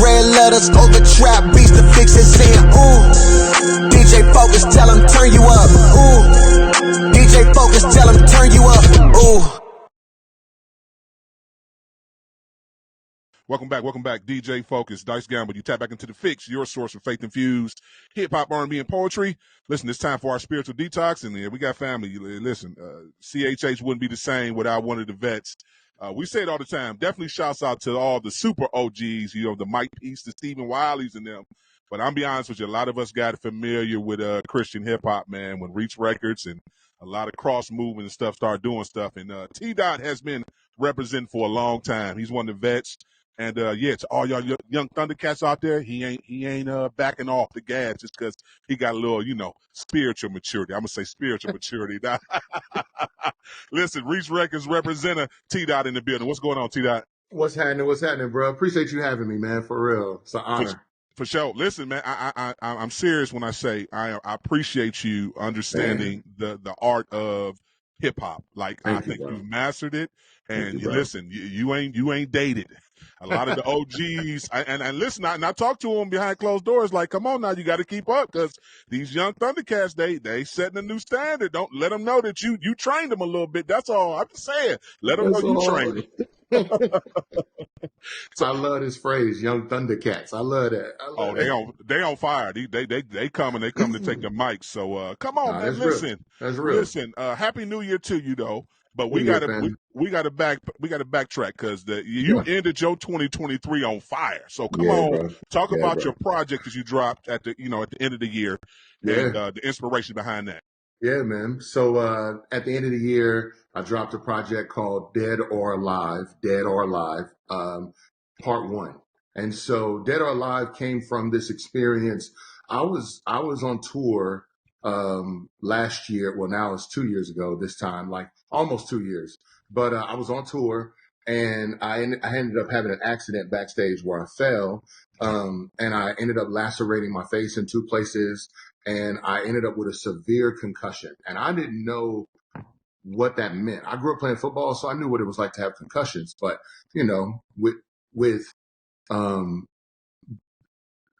red letters over trap beats, the Fixx is saying, ooh. DJ Focus, tell him turn you up, ooh. DJ Focus, tell him turn you up, ooh. Welcome back. DJ Focus, Dice Gamble. You tap back into the Fixx, your source for faith-infused hip-hop, R&B, and poetry. Listen, it's time for our spiritual detox, and we got family. Listen, CHH wouldn't be the same without one of the vets. We say it all the time. Definitely shouts out to all the super OGs, the Mike Peace, the Stephen Wileys and them. But I'm be honest with you, a lot of us got familiar with Christian hip-hop, man, when Reach Records and a lot of cross-movement and stuff start doing stuff. And T-Dot has been representing for a long time. He's one of the vets. And to all y'all young Thundercats out there, he ain't backing off the gas just because he got a little, spiritual maturity. I'm gonna say spiritual maturity. Listen, Reach Records representative T-Dot in the building. What's going on, T-Dot? What's happening, bro? Appreciate you having me, man. For real, it's an honor. For sure. Listen, man, I'm serious when I say I appreciate you understanding the art of hip hop. Like I think you've mastered it. And listen, you ain't dated. A lot of the OGs, and listen, I talk to them behind closed doors. Like, come on now, you got to keep up because these young Thundercats, they setting a new standard. Don't let them know that you trained them a little bit. That's all I'm saying. Let them know you trained them. I love this phrase, young Thundercats. I love that. They on fire. They come to take the mic. So come on, man. Listen, that's real. Listen. Happy New Year to you, though. But we gotta backtrack because you ended your 2023 on fire. So come on, bro. Talk about your project that you dropped at the end of the year and the inspiration behind that. Yeah, man. So at the end of the year, I dropped a project called Dead or Alive, Part 1. And so Dead or Alive came from this experience. I was on tour last year. Well, now it's 2 years ago this time, like almost 2 years. But I was on tour and I ended up having an accident backstage where I fell and I ended up lacerating my face in 2 places. And I ended up with a severe concussion. And I didn't know what that meant. I grew up playing football, so I knew what it was like to have concussions. But, with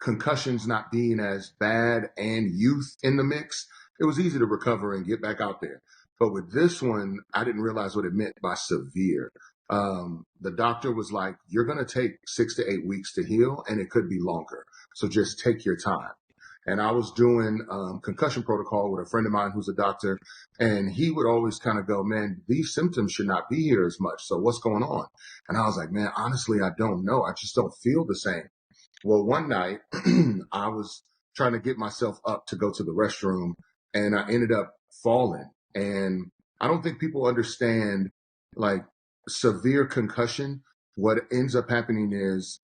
concussions not being as bad and youth in the mix, it was easy to recover and get back out there. But with this one, I didn't realize what it meant by severe. The doctor was like, you're going to take 6 to 8 weeks to heal, and it could be longer. So just take your time. And I was doing concussion protocol with a friend of mine who's a doctor, and he would always kind of go, man, these symptoms should not be here as much. So what's going on? And I was like, man, honestly, I don't know. I just don't feel the same. Well, one night I was trying to get myself up to go to the restroom, and I ended up falling. And I don't think people understand, like, severe concussion. What ends up happening is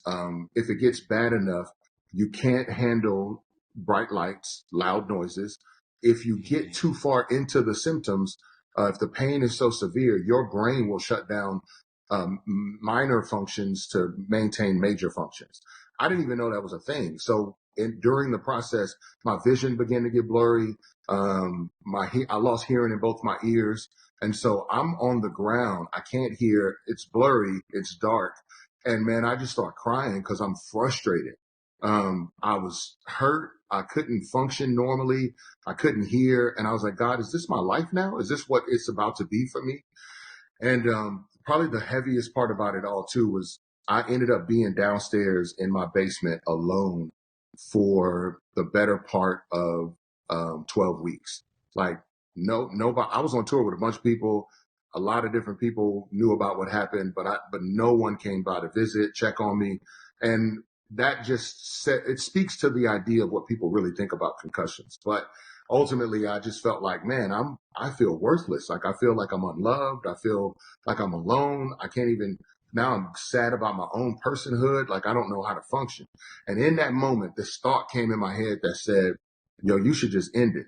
if it gets bad enough, you can't handle bright lights, loud noises. If you get too far into the symptoms, if the pain is so severe, your brain will shut down minor functions to maintain major functions. I didn't even know that was a thing. So during the process, my vision began to get blurry. I lost hearing in both my ears. And so I'm on the ground. I can't hear. It's blurry. It's dark. And man, I just start crying because I'm frustrated. I was hurt. I couldn't function normally. I couldn't hear. And I was like, God, is this my life now? Is this what it's about to be for me? And probably the heaviest part about it all, too, was I ended up being downstairs in my basement alone for the better part of 12 weeks. Like, nobody. I was on tour with a bunch of people. A lot of different people knew about what happened, but no one came by to visit, check on me. And that just it speaks to the idea of what people really think about concussions. But ultimately, I just felt like, man, I feel worthless. Like, I feel like I'm unloved. I feel like I'm alone. I can't even, now I'm sad about my own personhood. Like, I don't know how to function. And in that moment, this thought came in my head that said, yo, you should just end it.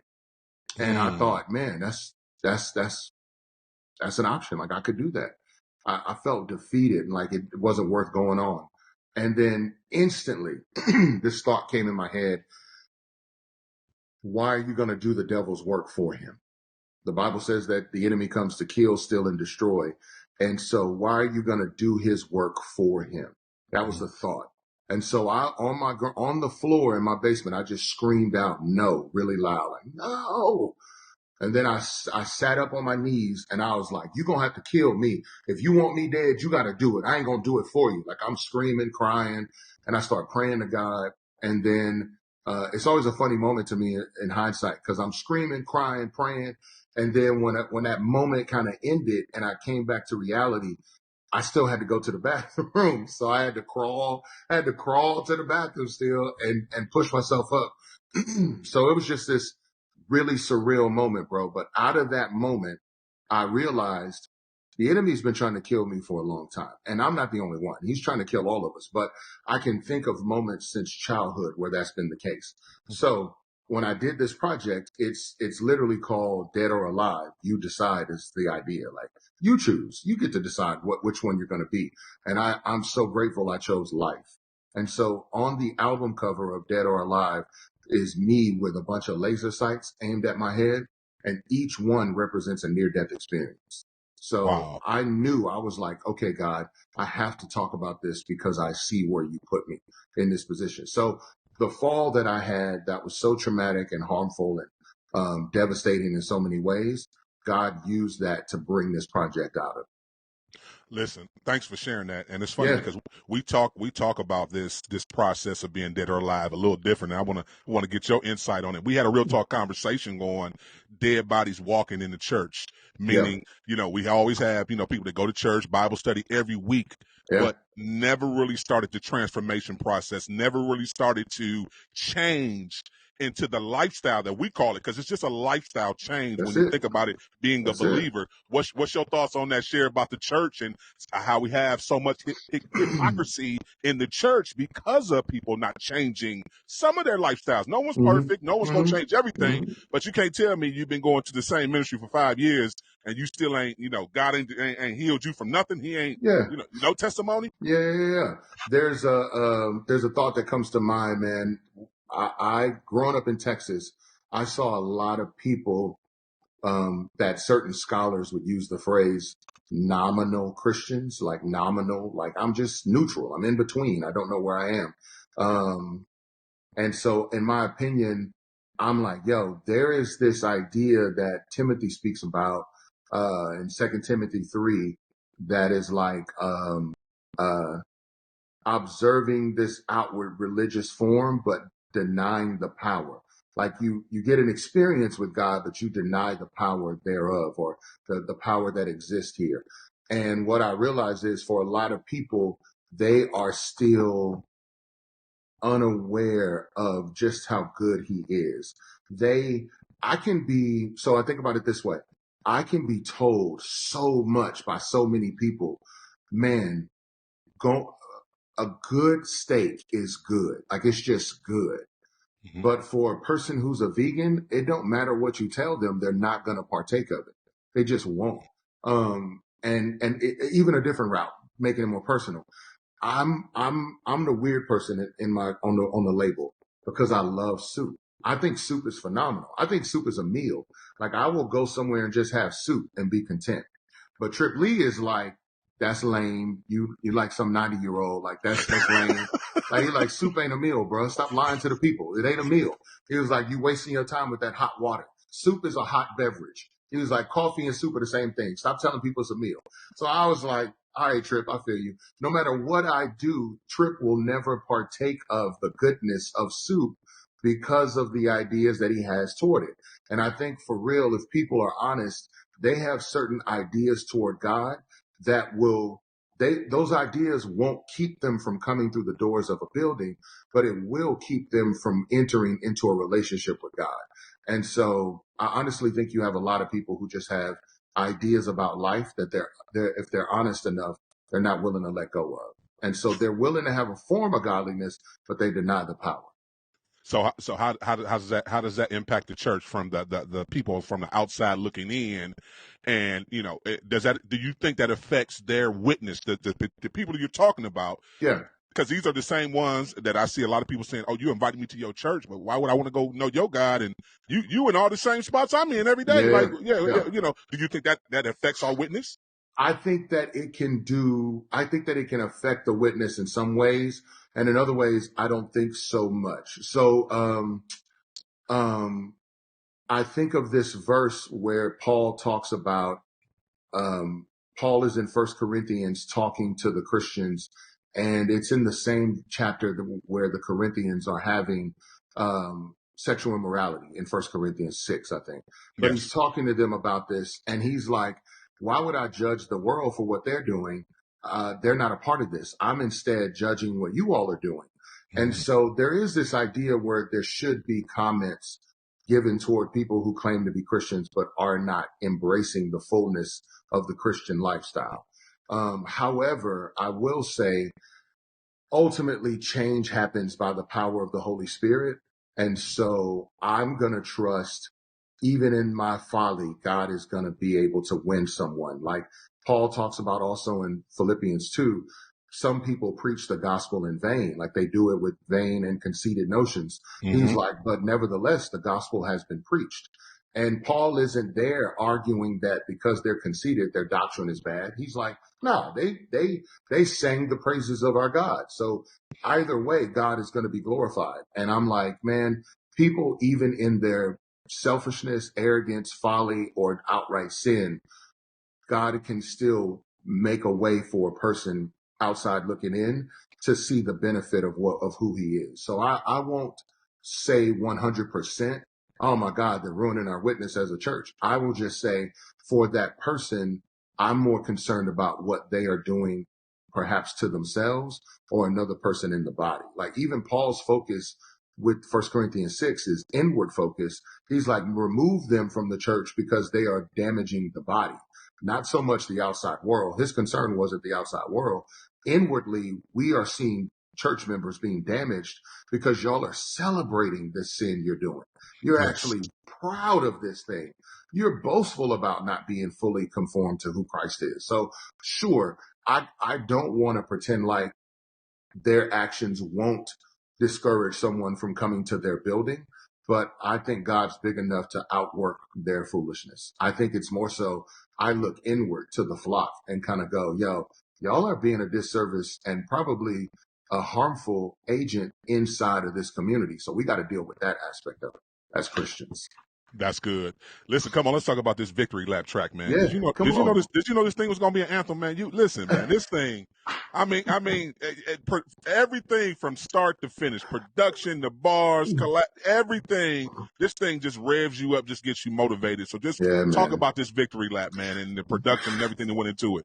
And I thought, man, that's an option. Like, I could do that. I felt defeated and like it wasn't worth going on. And then instantly, this thought came in my head. Why are you going to do the devil's work for him? The Bible says that the enemy comes to kill, steal, and destroy. And so why are you going to do his work for him? That was the thought. And so on the floor in my basement, I just screamed out no really loud, like no. And then I sat up on my knees and I was like, you're going to have to kill me. If you want me dead, you got to do it. I ain't going to do it for you. Like I'm screaming, crying, and I start praying to God. And then it's always a funny moment to me in hindsight because I'm screaming, crying, praying. And then when that moment kind of ended and I came back to reality, I still had to go to the bathroom. So I had to crawl to the bathroom still and push myself up. So it was just this really surreal moment, bro. But out of that moment, I realized the enemy's been trying to kill me for a long time. And I'm not the only one. He's trying to kill all of us. But I can think of moments since childhood where that's been the case. So when I did this project, it's literally called Dead or Alive. You decide is the idea. Like you choose. You get to decide which one you're going to be. And I'm so grateful I chose life. And so on the album cover of Dead or Alive is me with a bunch of laser sights aimed at my head, and each one represents a near-death experience. So Wow. I knew, I was like, okay, God, I have to talk about this because I see where you put me in this position. So the fall that I had that was so traumatic and harmful and devastating in so many ways, God used that to bring this project out of. Listen, thanks for sharing that. And it's funny Yeah. because we talk about this process of being dead or alive a little different. And I want to get your insight on it. We had a real talk conversation going, dead bodies walking in the church, meaning, we always have, people that go to church, Bible study every week, Yeah. but never really started the transformation process, never really started to change into the lifestyle that we call it, because it's just a lifestyle change. That's When you it. think about it, being That's a believer. What's your thoughts on that? Share about the church and how we have so much hypocrisy in the church because of people not changing some of their lifestyles. No one's perfect. No one's going to change everything. But you can't tell me you've been going to the same ministry for 5 years and you still ain't, God ain't healed you from nothing. He ain't, Yeah. no testimony. Yeah. There's a thought that comes to mind, man. I growing up in Texas, I saw a lot of people that certain scholars would use the phrase nominal Christians, like nominal, like I'm just neutral. I'm in between. I don't know where I am. And so in my opinion, I'm like, yo, there is this idea that Timothy speaks about in 2 Timothy 3 that is like uh, observing this outward religious form, but denying the power. Like you get an experience with God, but you deny the power thereof, or the power that exists here. And what I realize is for a lot of people, they are still unaware of just how good he is. I think about it this way. I can be told so much by so many people, man, a good steak is good. Like it's just good. Mm-hmm. But for a person who's a vegan, it don't matter what you tell them, they're not going to partake of it. They just won't. Even a different route, making it more personal. I'm the weird person on the label because I love soup. I think soup is phenomenal. I think soup is a meal. Like I will go somewhere and just have soup and be content. But Trip Lee is like, that's lame. You like some 90-year-old. Like that's lame. Like he like soup ain't a meal, bro. Stop lying to the people. It ain't a meal. He was like, you wasting your time with that hot water. Soup is a hot beverage. He was like, coffee and soup are the same thing. Stop telling people it's a meal. So I was like, all right, Trip, I feel you. No matter what I do, Trip will never partake of the goodness of soup because of the ideas that he has toward it. And I think for real, if people are honest, they have certain ideas toward God that those ideas won't keep them from coming through the doors of a building, but it will keep them from entering into a relationship with God. And so I honestly think you have a lot of people who just have ideas about life that if they're honest enough, they're not willing to let go of. And so they're willing to have a form of godliness, but they deny the power. So how does that impact the church from the people from the outside looking in, and do you think that affects their witness, the people that you're talking about? Yeah. Because these are the same ones that I see a lot of people saying, "Oh, you invited me to your church, but why would I want to go know your God?" And you in all the same spots I'm in every day. Yeah. Like, do you think that affects our witness? I think that it can affect the witness in some ways, and in other ways, I don't think so much. So, I think of this verse where Paul talks about, um, Paul is in First Corinthians talking to the Christians, and it's in the same chapter where the Corinthians are having sexual immorality in First Corinthians 6, I think. But Yes. he's talking to them about this, and he's like, "Why would I judge the world for what they're doing? They're not a part of this. I'm instead judging what you all are doing." And so there is this idea where there should be comments given toward people who claim to be Christians but are not embracing the fullness of the Christian lifestyle. However, I will say ultimately change happens by the power of the Holy Spirit. And so I'm going to trust, even in my folly, God is going to be able to win someone. Like Paul talks about also in Philippians 2, some people preach the gospel in vain, like they do it with vain and conceited notions. He's like, but nevertheless, the gospel has been preached. And Paul isn't there arguing that because they're conceited, their doctrine is bad. He's like, no, they sang the praises of our God. So either way, God is going to be glorified. And I'm like, man, people, even in their selfishness, arrogance, folly, or outright sin, God can still make a way for a person outside looking in to see the benefit of who he is. So I won't say 100%, oh my God, they're ruining our witness as a church. I will just say for that person, I'm more concerned about what they are doing perhaps to themselves or another person in the body. Like even Paul's focus with First Corinthians 6 is inward focus. He's like, remove them from the church because they are damaging the body, not so much the outside world. His concern wasn't the outside world. Inwardly, we are seeing church members being damaged because y'all are celebrating the sin you're doing. You're actually proud of this thing. You're boastful about not being fully conformed to who Christ is. So sure, I don't want to pretend like their actions won't discourage someone from coming to their building. But I think God's big enough to outwork their foolishness. I think it's more so I look inward to the flock and kind of go, yo, y'all are being a disservice and probably a harmful agent inside of this community. So we got to deal with that aspect of it as Christians. That's good. Listen, come on, let's talk about this victory lap track, man. Yeah, Did you know on. Did you know this thing was gonna be an anthem, man? You listen, man. This thing, everything from start to finish, production, the bars, everything. This thing just revs you up, just gets you motivated. So just talk about this victory lap, man, and the production and everything that went into it.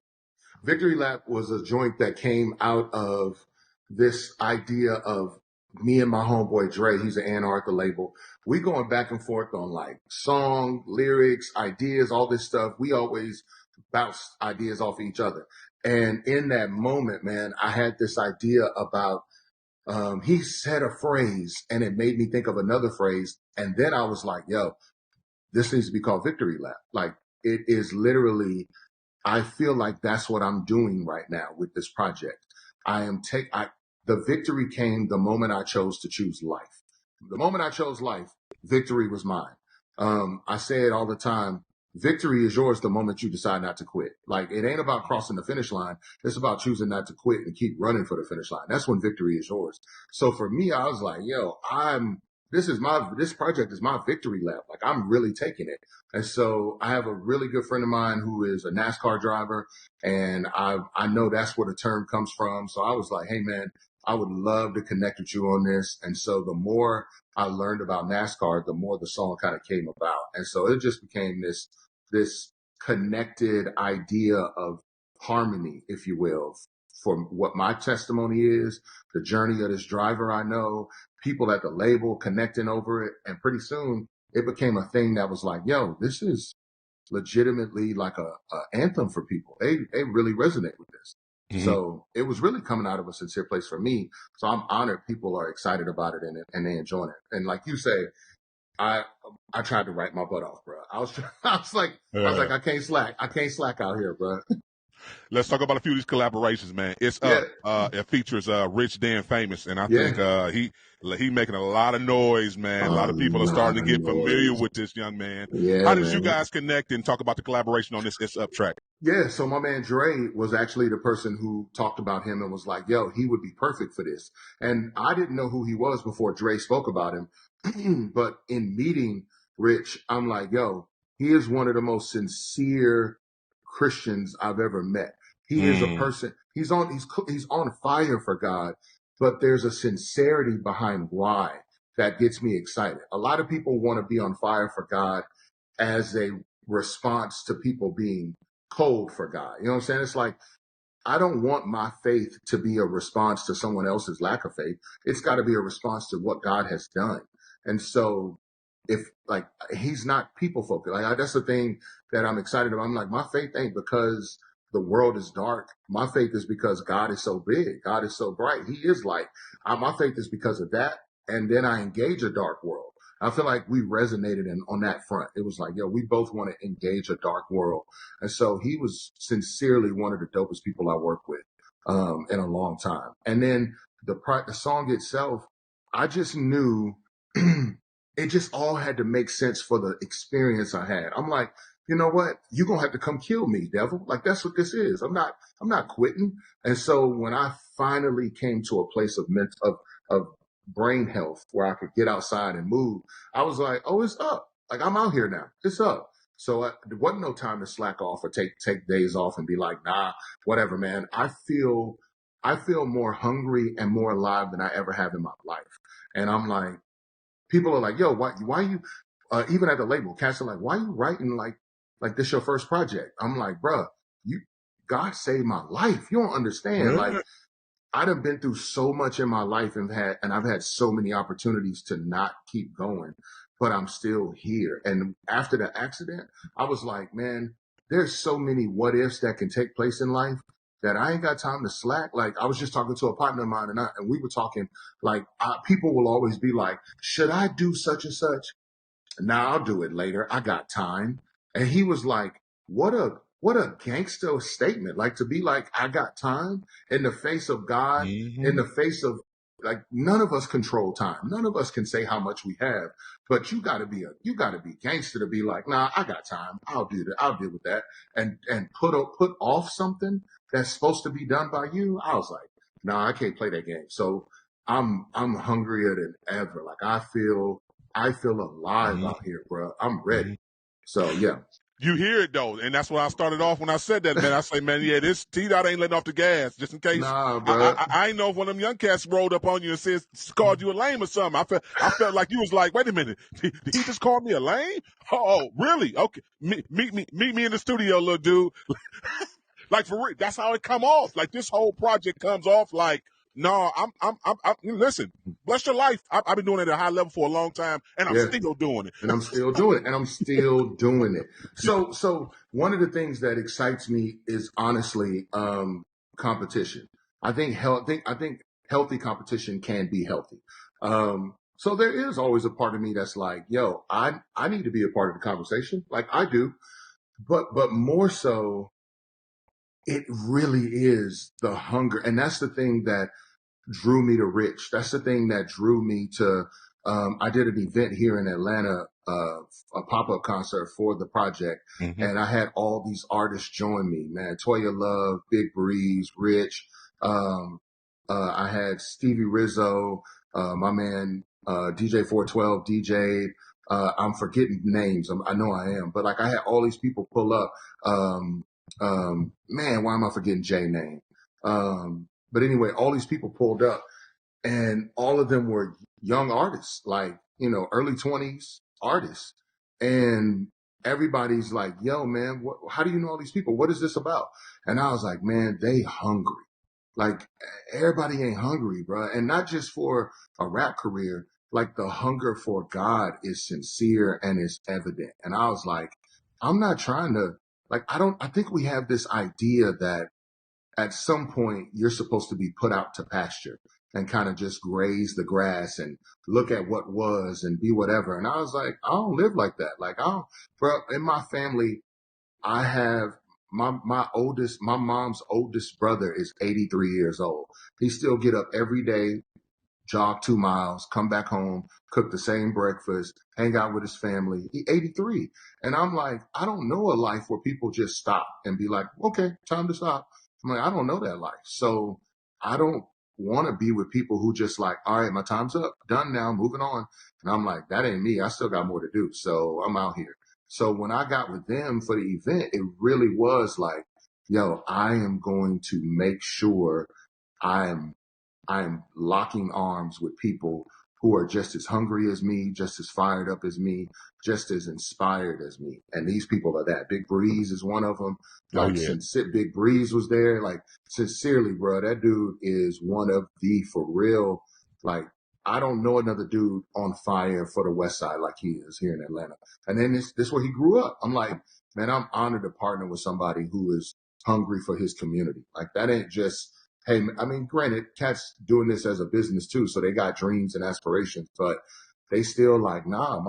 Victory Lap was a joint that came out of this idea of me and my homeboy Dre. He's an A&R at the label. We going back and forth on like song, lyrics, ideas, all this stuff. We always bounce ideas off each other. And in that moment, man, I had this idea about, he said a phrase and it made me think of another phrase. And then I was like, yo, this needs to be called Victory Lap. Like it is literally, I feel like that's what I'm doing right now with this project. The victory came the moment I chose to choose life. The moment I chose life, victory was mine. I say it all the time. Victory is yours the moment you decide not to quit. Like it ain't about crossing the finish line. It's about choosing not to quit and keep running for the finish line. That's when victory is yours. So for me, I was like, yo, this project is my victory lap. Like I'm really taking it. And so I have a really good friend of mine who is a NASCAR driver, and I know that's where the term comes from. So I was like, hey man, I would love to connect with you on this. And so the more I learned about NASCAR, the more the song kind of came about. And so it just became this connected idea of harmony, if you will, for what my testimony is, the journey of this driver I know, people at the label connecting over it. And pretty soon it became a thing that was like, yo, this is legitimately like a anthem for people. They really resonate with this. Mm-hmm. So it was really coming out of a sincere place for me. So I'm honored people are excited about it and they enjoying it. And like you say, I tried to write my butt off, bro. I was like, I can't slack. I can't slack out here, bro. Let's talk about a few of these collaborations, man. It's Yeah. up. It features Rich Dan Famous, and I Yeah. think he making a lot of noise, man. A lot of people are starting to get familiar with this young man. Yeah, How did you man. guys connect and talk about the collaboration on this It's Up track? Yeah, so my man Dre was actually the person who talked about him and was like, yo, he would be perfect for this. And I didn't know who he was before Dre spoke about him. But in meeting Rich, I'm like, yo, he is one of the most sincere Christians I've ever met. He is a person, he's on fire for God, but there's a sincerity behind why that gets me excited. A lot of people want to be on fire for God as a response to people being cold for God. You know what I'm saying? It's like, I don't want my faith to be a response to someone else's lack of faith. It's got to be a response to what God has done. And so if like, he's not people focused, like that's the thing that I'm excited about. I'm like, my faith ain't because the world is dark. My faith is because God is so big. God is so bright. He is light. My faith is because of that. And then I engage a dark world. I feel like we resonated on that front. It was like, yo, we both want to engage a dark world. And so he was sincerely one of the dopest people I worked with in a long time. And then the song itself, I just knew it just all had to make sense for the experience I had. I'm like, you know what? You're going to have to come kill me, devil. Like, that's what this is. I'm not quitting. And so when I finally came to a place of brain health where I could get outside and move, I was like, oh, it's up. Like, I'm out here now. It's up. So there wasn't no time to slack off or take days off and be like, nah, whatever, man. I feel more hungry and more alive than I ever have in my life. And I'm like, people are like, yo, why you, even at the label, cats are like, why you writing like this your first project? I'm like, bruh, God saved my life. You don't understand. Like, I done been through so much in my life and I've had so many opportunities to not keep going, but I'm still here. And after the accident, I was like, man, there's so many what ifs that can take place in life that I ain't got time to slack. Like, I was just talking to a partner of mine and we were talking like, people will always be like, should I do such and such? Now I'll do it later. I got time. And he was like, what a gangster statement. Like, to be like, I got time in the face of God, in the face of, like, none of us control time. None of us can say how much we have, but you gotta be gangster to be like, nah, I got time. I'll do that. I'll deal with that. And put off something that's supposed to be done by you. I was like, nah, I can't play that game. So I'm hungrier than ever. Like, I feel alive out here, bro. I'm ready. So yeah. You hear it though, and that's why I started off when I said that, man. I say, man, yeah, this T-Dot ain't letting off the gas, just in case. Nah, bro. I ain't know if one of them young cats rolled up on you and called you a lame or something. I felt like you was like, wait a minute, did he just call me a lame? Oh, really? Okay, meet me in the studio, little dude. Like, for real, that's how it come off. Like, this whole project comes off like, no, I'm listen, bless your life. I've been doing it at a high level for a long time, and I'm still doing it. And I'm still doing it. So one of the things that excites me is honestly, competition. I think healthy competition can be healthy. So there is always a part of me that's like, yo, I need to be a part of the conversation. Like, I do, but more so, it really is the hunger. And that's the thing that drew me to Rich. That's the thing that drew me to, I did an event here in Atlanta, a pop-up concert for the project. And I had all these artists join me, man. Toya Love, Big Breeze, Rich. I had Stevie Rizzo, my man, DJ 412, DJ. I'm forgetting names. I know I am, but like, I had all these people pull up. Man, why am I forgetting Jay name? But anyway, all these people pulled up and all of them were young artists, like, you know, early 20s artists. And everybody's like, yo, man, how do you know all these people? What is this about? And I was like, man, they hungry. Like, everybody ain't hungry, bro. And not just for a rap career, like, the hunger for God is sincere and is evident. And I was like, I'm not trying to, like, I think we have this idea that at some point you're supposed to be put out to pasture and kind of just graze the grass and look at what was and be whatever. And I was like, I don't live like that. Like, bro, in my family, I have my mom's oldest brother is 83 years old. He still get up every day, jog 2 miles, come back home, cook the same breakfast, hang out with his family. He 83. And I'm like, I don't know a life where people just stop and be like, okay, time to stop. I'm like, I don't know that life. So I don't want to be with people who just like, all right, my time's up, done now, moving on. And I'm like, that ain't me. I still got more to do. So I'm out here. So when I got with them for the event, it really was like, yo, I am going to make sure I'm locking arms with people who are just as hungry as me, just as fired up as me, just as inspired as me. And these people are that. Big Breeze is one of them. Oh, Like, yeah. since Big Breeze was there, like, sincerely, bro, that dude is one of the, for real, like, I don't know another dude on fire for the West Side like he is here in Atlanta. And then this is where he grew up. I'm like, man, I'm honored to partner with somebody who is hungry for his community. Like, that ain't just, hey, I mean, granted, cats doing this as a business too, so they got dreams and aspirations, but they still like, nah,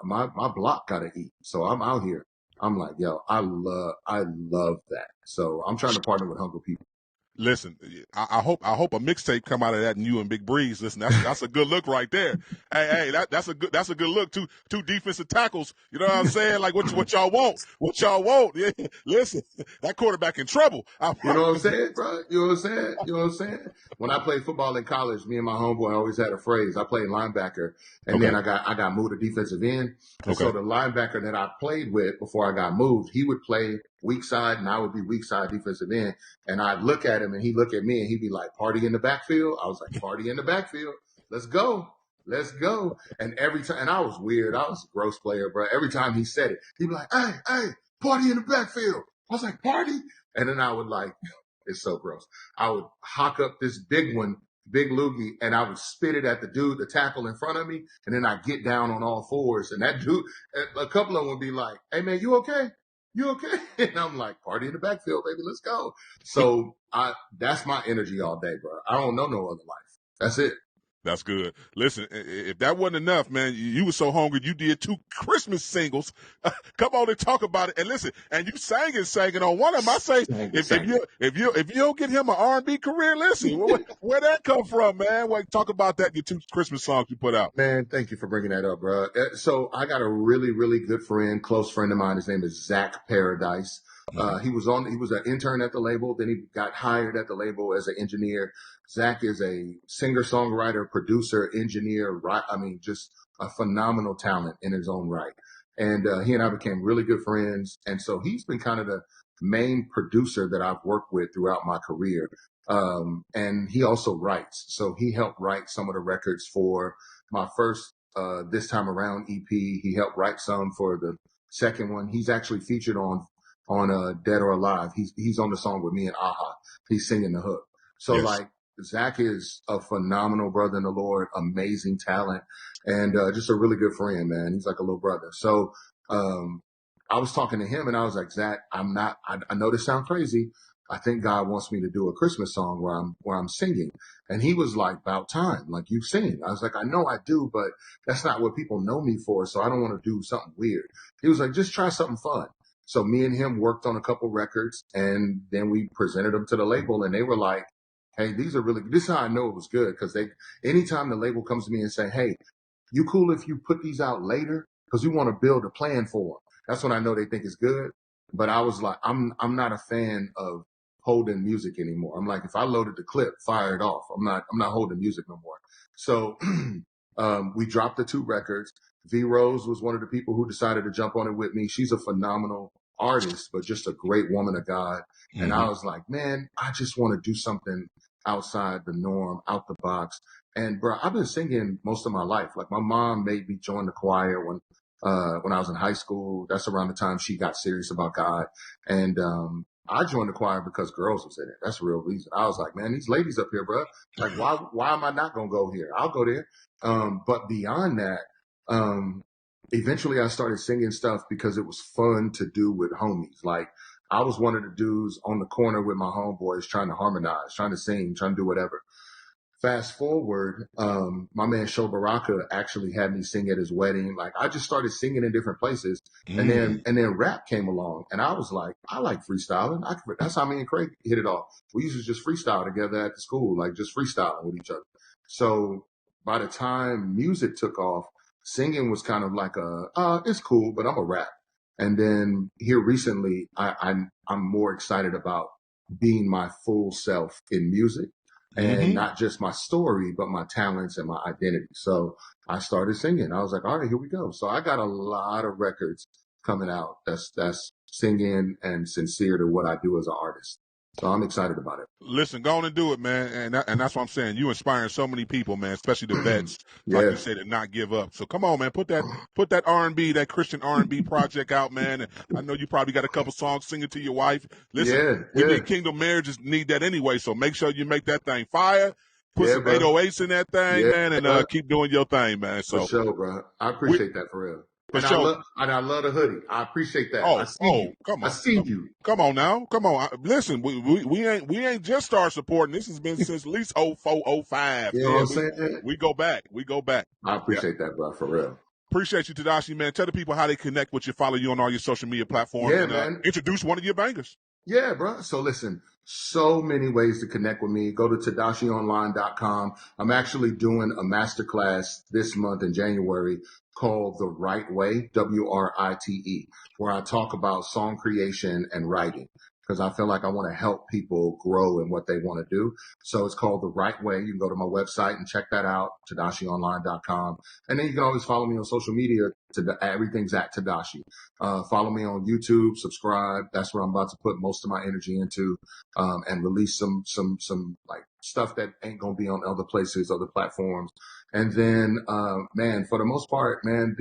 my block gotta eat. So I'm out here. I'm like, yo, I love that. So I'm trying to partner with hungry people. Listen, I hope a mixtape come out of that, and you and Big Breeze. Listen, that's a good look right there. Hey, that's a good look. Two defensive tackles. You know what I'm saying? Like what y'all want? What y'all want? Yeah, listen, that quarterback in trouble. You know what I'm saying, bro? You know what I'm saying? You know what I'm saying? When I played football in college, me and my homeboy always had a phrase. I played linebacker, and Okay. then I got moved to defensive end. And Okay. so the linebacker that I played with before I got moved, he would play weak side, and I would be weak side defensive end. And I'd look at him, and he'd look at me, and he'd be like, "Party in the backfield." I was like, "Party in the backfield. Let's go." Let's go. And every time, and I was weird. I was a gross player, bro. Every time he said it, he'd be like, hey, party in the backfield. I was like, party? And then I would like, it's so gross. I would hock up this big one, big loogie, and I would spit it at the dude, the tackle in front of me, and then I'd get down on all fours. And that dude, a couple of them would be like, hey man, you okay? You okay? And I'm like, party in the backfield, baby, let's go. So that's my energy all day, bro. I don't know no other life. That's it. That's good. Listen, if that wasn't enough, man, you were so hungry, you did 2 Christmas singles. Come on and talk about it. And listen, and you sang on one of them. I say, if you don't get him an R&B career, listen, where that come from, man? Talk about that. Your 2 Christmas songs you put out. Man, thank you for bringing that up, bro. So I got a really, really good friend, close friend of mine. His name is Zach Paradise. He was an intern at the label. Then he got hired at the label as an engineer. Zach is a singer, songwriter, producer, engineer, just a phenomenal talent in his own right. And he and I became really good friends. And so he's been kind of the main producer that I've worked with throughout my career. And he also writes. So he helped write some of the records for my first This Time Around EP. He helped write some for the second one. He's actually featured on Dead or Alive. He's on the song with me and Aha. He's singing the hook. So Yes. like, Zach is a phenomenal brother in the Lord, amazing talent, and just a really good friend, man. He's like a little brother. So I was talking to him, and I was like, Zach, I know this sounds crazy. I think God wants me to do a Christmas song where I'm singing. And he was like, about time, like you sing. I was like, I know I do, but that's not what people know me for. So I don't want to do something weird. He was like, just try something fun. So me and him worked on a couple records, and then we presented them to the label, and they were like, hey, this is how I know it was good. Cause anytime the label comes to me and say, hey, you cool if you put these out later? Cause we want to build a plan for them. That's when I know they think it's good. But I was like, I'm not a fan of holding music anymore. I'm like, if I loaded the clip, fire it off. I'm not holding music no more. So, we dropped the 2 records. V Rose was one of the people who decided to jump on it with me. She's a phenomenal artist, but just a great woman of God. Mm-hmm. And I was like, man, I just want to do something outside the norm, out the box. And bro, I've been singing most of my life. Like my mom made me join the choir when I was in high school. That's around the time she got serious about God. And, I joined the choir because girls was in it. That's the real reason. I was like, man, these ladies up here, bro. Like, why am I not going to go here? I'll go there. But beyond that, eventually I started singing stuff because it was fun to do with homies. Like, I was one of the dudes on the corner with my homeboys trying to harmonize, trying to sing, trying to do whatever. fast forward, my man Sho Baraka actually had me sing at his wedding. Like I just started singing in different places, and then rap came along, and I was like, I like freestyling. That's how me and Craig hit it off. We used to just freestyle together at the school, like just freestyling with each other. So by the time music took off, singing was kind of like it's cool, but I'm a rap. And then here recently, I'm more excited about being my full self in music, and not just my story, but my talents and my identity. So I started singing. I was like, all right, here we go. So I got a lot of records coming out that's singing and sincere to what I do as an artist. So I'm excited about it. Listen, go on and do it, man. And that's what I'm saying. You inspiring so many people, man, especially the vets, like you said, to not give up. So come on, man, put that R&B, that Christian R&B project out, man. And I know you probably got a couple songs singing to your wife. Listen, we need Kingdom marriages, need that anyway. So make sure you make that thing fire. Put some 808s in that thing, man, and keep doing your thing, man. So for sure, bro. I appreciate that for real. And I love the hoodie. I appreciate that. I see you. Come on now. Come on. Listen, we ain't just started supporting. This has been since at least 04, 05. You know what I'm saying? We go back. I appreciate that, bro, for real. Appreciate you, Tedashii, man. Tell the people how they connect with you, follow you on all your social media platforms, and introduce one of your bangers. Yeah, bro. So listen, so many ways to connect with me. Go to TedashiiOnline.com. I'm actually doing a masterclass this month in January called The Right Way, WRITE, where I talk about song creation and writing, because I feel like I want to help people grow in what they want to do. So it's called The Right Way. You can go to my website and check that out, TedashiiOnline.com. And then you can always follow me on social media. Everything's at Tedashii. Follow me on YouTube, subscribe. That's where I'm about to put most of my energy into, and release some like stuff that ain't going to be on other places, other platforms. And then, man, for the most part, man,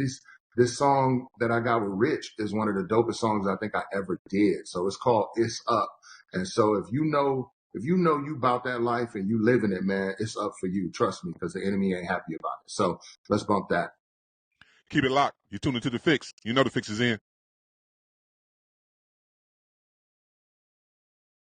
this song that I got with Rich is one of the dopest songs I think I ever did. So it's called It's Up. And so if you know you about that life and you live in it, man, it's up for you. Trust me, because the enemy ain't happy about it. So let's bump that. Keep it locked. You're tuned into The Fixx. You know The Fixx is in.